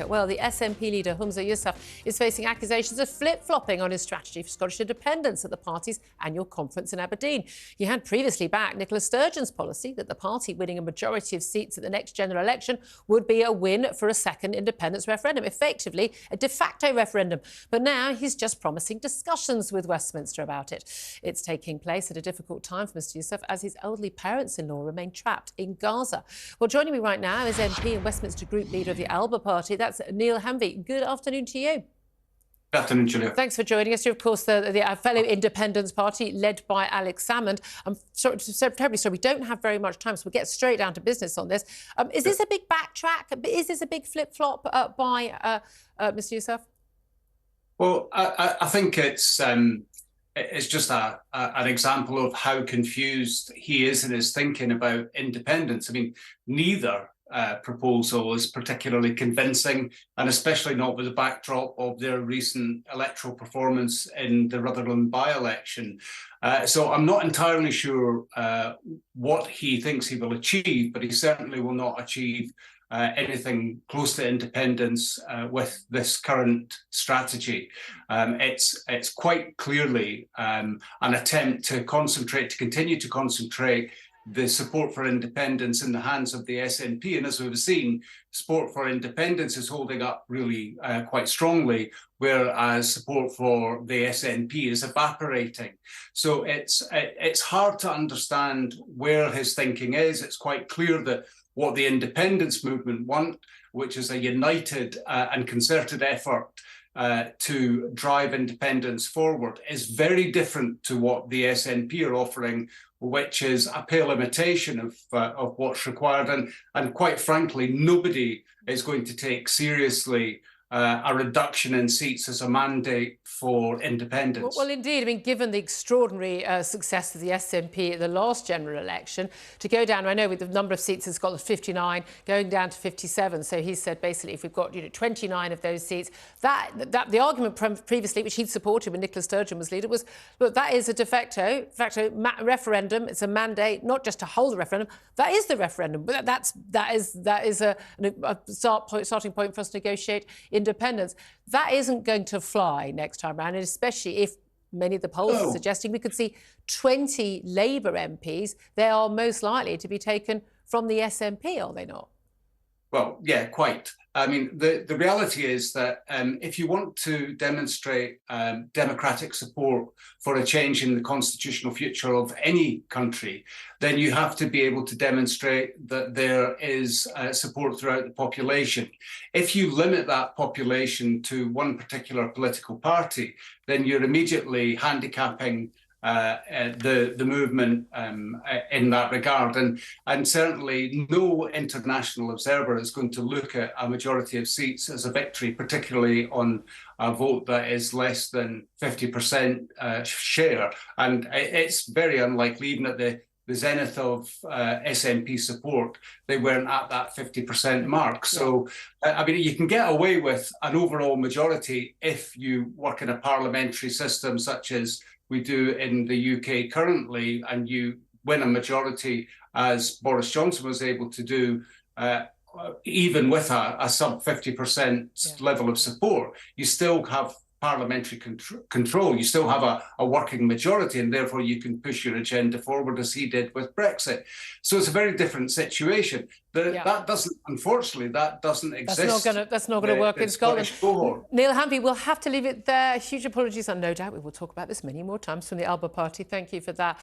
Well, the SNP leader, Humza Yousaf, is facing accusations of flip-flopping on his strategy for Scottish independence at the party's annual conference in Aberdeen. He had previously backed Nicola Sturgeon's policy that the party winning a majority of seats at the next general election would be a win for a second independence referendum, effectively a de facto referendum. But now he's just promising discussions with Westminster about it. It's taking place at a difficult time for Mr Yousaf as his elderly parents-in-law remain trapped in Gaza. Well, joining me right now is MP and Westminster Group Leader of the Alba party. That's Neale Hanvey. Good afternoon to you. Good afternoon, Julia. Thanks for joining us. You're, of course, the fellow Independence Party led by Alex Salmond. I'm terribly sorry, we don't have very much time, so we'll get straight down to business on this. Is this a big backtrack? Is this a big flip-flop by Mr Yousaf? Well, I think it's just an example of how confused he is in his thinking about independence. I mean, neither proposal is particularly convincing, and especially not with the backdrop of their recent electoral performance in the Rutherglen by-election. So I'm not entirely sure what he thinks he will achieve, but he certainly will not achieve anything close to independence with this current strategy. It's quite clearly an attempt to continue to concentrate the support for independence in the hands of the SNP. And as we've seen, support for independence is holding up really quite strongly, whereas support for the SNP is evaporating. So it's hard to understand where his thinking is. It's quite clear that what the independence movement want, which is a united and concerted effort to drive independence forward, is very different to what the SNP are offering, which is a pale imitation of what's required. And quite frankly, nobody is going to take seriously a reduction in seats as a mandate for independence. Well, indeed. I mean, given the extraordinary success of the SNP at the last general election, to go down, I know with the number of seats in Scotland, 59, going down to 57. So he said basically if we've got 29 of those seats, that the argument previously, which he'd supported when Nicola Sturgeon was leader, was, look, that is a de facto referendum. It's a mandate, not just to hold the referendum. That is the referendum. But that is a starting point for us to negotiate independence. That isn't going to fly next time around, and especially if many of the polls are suggesting we could see 20 Labour MPs. They are most likely to be taken from the SNP, are they not? Well, yeah, quite. I mean, the reality is that if you want to demonstrate democratic support for a change in the constitutional future of any country, then you have to be able to demonstrate that there is support throughout the population. If you limit that population to one particular political party, then you're immediately handicapping the movement in that regard, and certainly no international observer is going to look at a majority of seats as a victory, particularly on a vote that is less than 50% share. And it's very unlikely, even at the zenith of SNP support, they weren't at that 50% mark. So, I mean, you can get away with an overall majority if you work in a parliamentary system such as we do in the UK currently, and you win a majority, as Boris Johnson was able to do, even with a sub 50% level of support. You still have parliamentary control. You still have a working majority, and therefore you can push your agenda forward as he did with Brexit. So it's a very different situation. That doesn't, unfortunately, that doesn't exist. That's not going to work in Scotland. Neale Hanvey, we'll have to leave it there. Huge apologies, and no doubt we will talk about this many more times from the Alba party. Thank you for that.